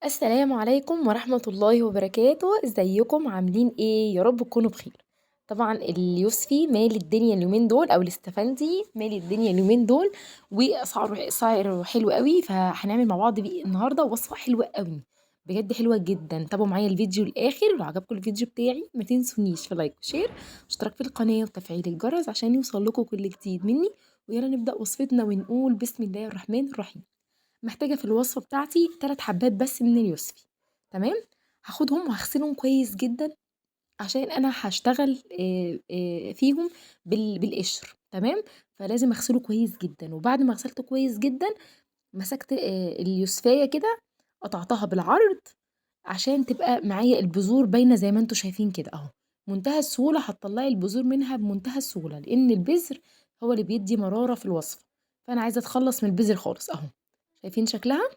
السلام عليكم ورحمة الله وبركاته، ازيكم عاملين ايه؟ يا رب تكونوا بخير. طبعا اليوسفي مالي الدنيا اليومين دول، او الاستفندي مالي الدنيا اليومين دول، واسعاره حلو قوي. فهنعمل مع بعض بيه النهارده وصفة حلوة قوي، بجد حلوة جدا. تابعوا معايا الفيديو الاخر، ولو عجبكم الفيديو بتاعي ما تنسونيش في لايك وشير واشتراك في القناة وتفعيل الجرس عشان يوصل لكم كل جديد مني. ويلا نبدأ وصفتنا ونقول بسم الله الرحمن الرحيم. محتاجة في الوصفة بتاعتي 3 حبات بس من اليوسفي. تمام. هاخدهم وهغسلهم كويس جدا عشان انا هشتغل فيهم بالقشر. تمام. فلازم اغسله كويس جدا، وبعد ما غسلته كويس جدا مسكت اليوسفية كده، قطعتها بالعرض عشان تبقى معايا البذور باينة زي ما انتوا شايفين كده اهو. منتهى السهولة هتطلعي البذور منها بمنتهى السهولة، لان البذر هو اللي بيدي مرارة في الوصفة. فانا عايزة اتخلص من البذر خالص اهو. شايفين شكلها؟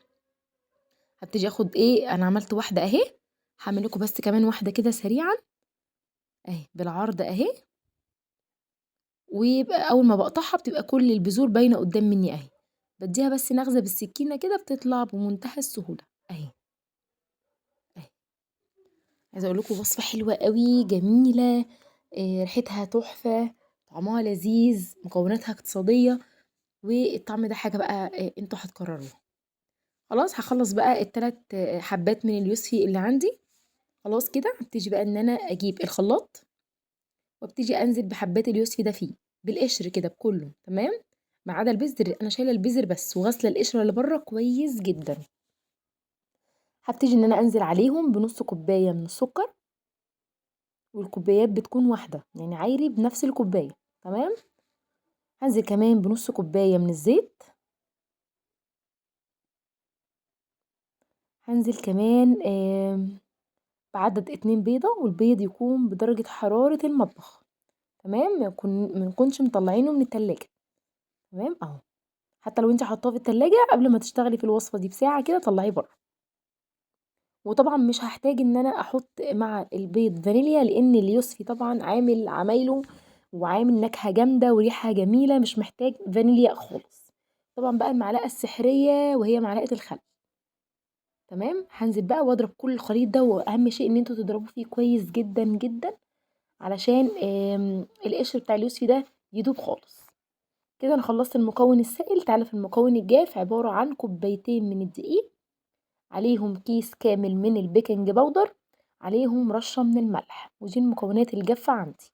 هبتدي اخد ايه، انا عملت واحده اهي، هعمل لكم بس كمان واحده كده سريعا اهي بالعرض اهي. ويبقى اول ما بقطعها بتبقى كل البذور باينه قدام مني اهي. بديها بس نغزه بالسكينه كده بتطلع بمنتهى السهوله اهي. اهي. عايزه اقول لكم وصفه حلوه قوي جميله. ريحتها تحفه، طعمها لذيذ، مكوناتها اقتصاديه، والطعم ده حاجه بقى انتوا هتكرروها. خلاص هخلص بقى الثلاث حبات من اليوسفي اللي عندي. خلاص كده هبتدي بقى ان انا اجيب الخلاط، وابتدي انزل بحبات اليوسفي ده فيه بالقشر كده بكله. تمام. ما عدا البذر، انا شايله البذر بس وغاسله القشره اللي بره كويس جدا. هبتدي ان انا انزل عليهم بنص كوبايه من السكر، والكوبايات بتكون واحده يعني عايري بنفس الكوبايه. تمام. هنزل كمان بنص كوبايه من الزيت. هنزل كمان بعدد 2 بيضه، والبيض يكون بدرجه حراره المطبخ. تمام. ما نكونش مطلعينه من التلاجة. تمام اهو. حتى لو انت حطاه في التلاجة قبل ما تشتغلي في الوصفة دي بساعة كده طلعيه بره. وطبعا مش هحتاج ان انا احط مع البيض فانيليا، لان اليوسفي طبعا عامل عمايله وعامل نكهة جامدة وريحة جميلة، مش محتاج فانيليا خالص. طبعا بقى المعلقة السحرية وهي معلقة الخل. تمام. هنزل بقى واضرب كل الخليط ده، واهم شيء ان انتوا تضربوا فيه كويس جدا جدا علشان القشر بتاع اليوسفي ده يدوب خالص. كده انا خلصت المكون السائل. تعالى في المكون الجاف. عبارة عن كوبايتين من الدقيق، عليهم كيس كامل من البيكنج باودر، عليهم رشة من الملح، ودي المكونات الجافة عندي.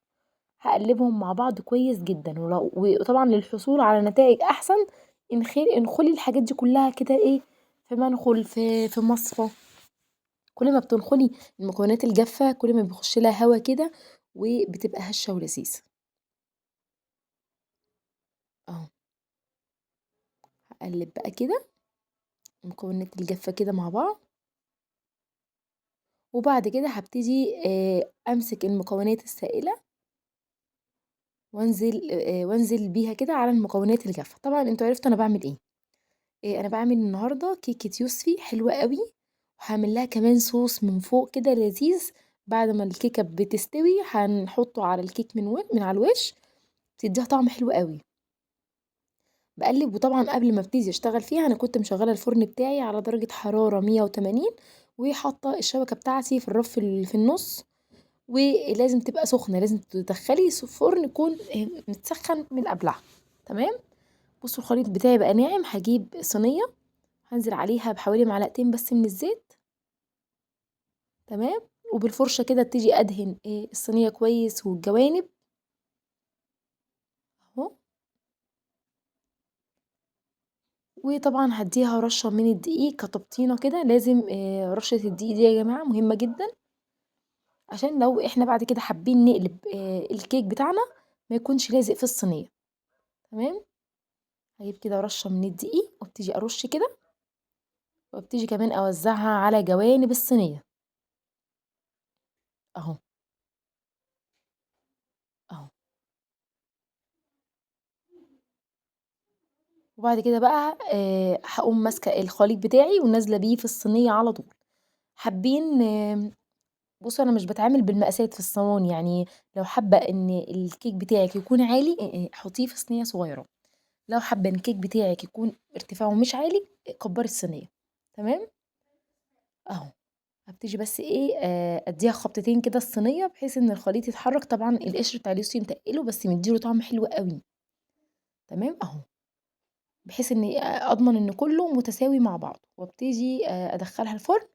هقلبهم مع بعض كويس جدا. وطبعا للحصول على نتائج احسن انخلي الحاجات دي كلها كده ايه، في منخل، في مصفى. كل ما بتنخلي المكونات الجافة كل ما بيخش لها هوا كده، وبتبقى هشة ولذيذة اهو. هقلب بقى كده المكونات الجافة كده مع بعض. وبعد كده هابتدي أمسك المكونات السائلة وانزل بيها كده على المكونات الجافة. طبعا انتوا عرفتوا انا بعمل ايه. انا بعمل النهارده كيكة يوسفي حلوة قوي، وهعمل لها كمان صوص من فوق كده لذيذ. بعد ما الكيكة بتستوي هنحطه على الكيك من على الوش، تديها طعم حلو قوي. بقلب. وطبعا قبل ما ابتدي اشتغل فيها انا كنت مشغله الفرن بتاعي على درجة حرارة 180، وحاطه الشبكة بتاعتي في الرف في النص. ولازم تبقى سخنة، لازم تدخلي فرن يكون متسخن من قبلها. تمام. بصوا الخليط بتاعي بقى ناعم. هجيب صينية، هنزل عليها بحوالي معلقتين بس من الزيت. تمام. وبالفرشة كده تيجي ادهن الصينية كويس والجوانب اهو. وطبعا هديها رشة من الدقيق كتبطينة كده. لازم رشة الدقيق دي يا جماعة مهمة جدا، عشان لو احنا بعد كده حابين نقلب الكيك بتاعنا ما يكونش لازق في الصينية. تمام. هجيب كده رشة من الدقيق وابتدي ارش كده، وابتدي كمان اوزعها على جوانب الصينية اهو. اهو. وبعد كده بقى هقوم ماسكة الخليط بتاعي ونازلة بيه في الصينية على طول. حابين بصوا انا مش بتعامل بالمقاسات في الصواني يعني. لو حابة ان الكيك بتاعك يكون عالي حطيه في صينية صغيرة. لو حابة ان الكيك بتاعك يكون ارتفاعه مش عالي كبري الصينية. تمام أهو. هابتدي بس إيه، أدّيها خبطتين كده الصينية بحيث إن الخليط يتحرك، طبعًا القشر بتاع اليوسفي متقِّله بس مدّي له طعم حلو أوي، تمام، أهو. بحيث إن أضمن إن كلّه متساوي مع بعضه، وابتدي أدخّلها الفرن،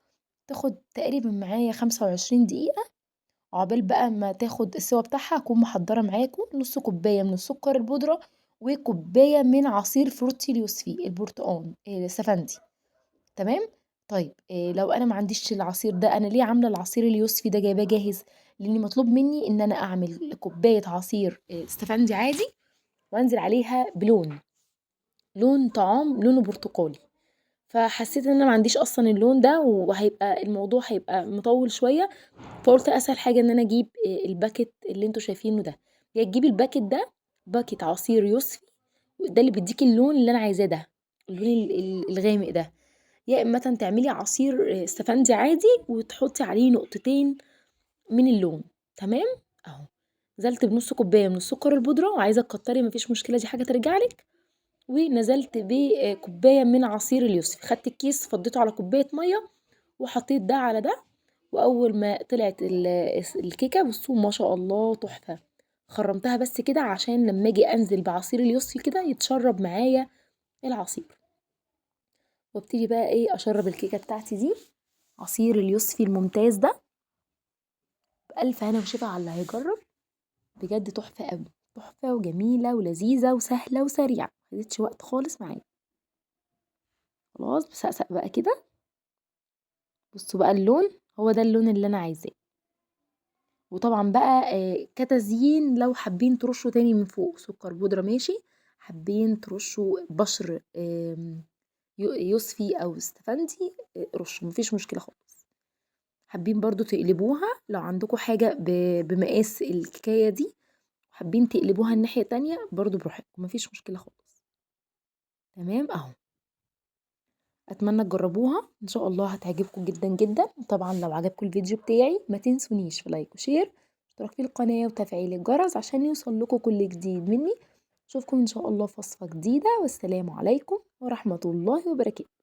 تاخد تقريبًا معايا 25 دقيقة، عقبال بقى ما تاخد السِوَى بتاعها أكون محضّرة معاكم نُص كوباية من السكر البودرة، وكوباية من عصير فروتي اليوسفي البرتقان السفندي. تمام؟ طيب لو أنا ما عنديش العصير ده، أنا ليه عاملة العصير اليوسفي ده جايباه جاهز؟ لإن مطلوب منّي إن أنا أعمل كوباية عصير استفندي عادي، وأنزل عليها لون طعام لونه برتقالي، فحسيت إن أنا ما عنديش أصلًا اللون ده، وهيبقى الموضوع هيبقى مطوِّل شوية، فقُلت أسهل حاجة إن أنا أجيب الباكيت اللي أنتم شايفينه ده، يا تجيبي الباكيت ده باكيت عصير يوسفي، ده اللي بيدّيكِ اللون اللي أنا عايزاه ده، اللون الغامق ده. يا إما تعملي عصير استفندي عادي وتحطي عليه نقطتين من اللون، تمام، أهو. نزلت بنُص كوباية من السكر البودرة، وعايزة تكتري ما فيش مشكلة دي حاجة ترجع لِك، ونزلت بكوباية من عصير اليوسفي، خدت الكيس فضيته على كوباية مَيّة، وحطيت ده على ده، وأول ما طلعت الكيكة بصوا ما شاء الله تحفة، خرّمتها بس كده عشان لما آجي أنزل بعصير اليوسفي كده يتشرب معايا العصير. وابتدي بقى إيه أشرّب الكيكة بتاعتي دي عصير اليوسفي الممتاز ده، بألف هنا وشفا على اللي هيجرّب، بجد تحفة أوي، تحفة وجميلة ولذيذة وسهلة وسريعة، ما خدتش وقت خالص معايا. خلاص باسقسق بقى كده، بصوا بقى اللون، هو ده اللون اللي أنا عايزاه. وطبعًا بقى كتزيين لو حابين ترشوا تاني من فوق سكر بودرة ماشي، حابين ترشوا بشر يوسفي أو استفندي رشوا، ما فيش مشكلة خالص. حابين برضه تقلبوها لو عندكم حاجة بمقاس الكيكاية دي، وحابين تقلبوها الناحية التانية برضه براحتكم، ما فيش مشكلة خالص. تمام أهو. أتمنى تجربوها، إن شاء الله هتعجبكم جدًا، جدًا. وطبعًا لو عجبكم الفيديو بتاعي ما تنسونيش في لايك وشير، واشتراك في القناة وتفعيل الجرس عشان يوصل لكم كل جديد مني. أشوفكم إن شاء الله في وصفة جديدة، والسلام عليكم ورحمة الله وبركاته.